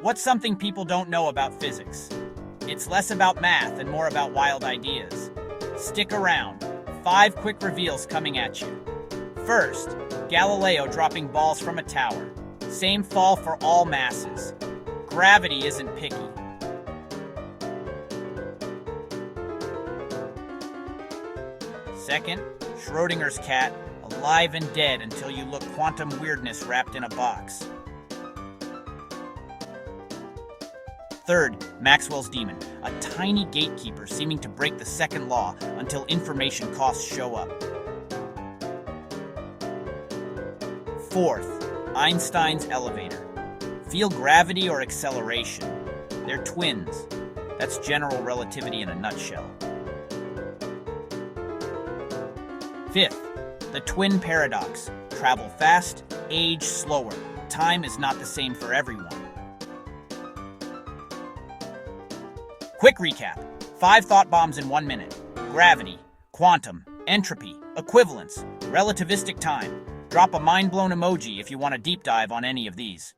What's something people don't know about physics? It's less about math and more about wild ideas. Stick around. 5 quick reveals coming at you. First, Galileo dropping balls from a tower. Same fall for all masses. Gravity isn't picky. Second, Schrodinger's cat, alive and dead until you look quantum weirdness wrapped in a box. Third, Maxwell's demon, a tiny gatekeeper seeming to break the second law until information costs show up. Fourth, Einstein's elevator. Feel gravity or acceleration. They're twins. That's general relativity in a nutshell. Fifth, the twin paradox. Travel fast, age slower. Time is not the same for everyone. Quick recap. 5 thought bombs in 1 minute. Gravity, quantum, entropy, equivalence, relativistic time. Drop a mind-blown emoji if you want a deep dive on any of these.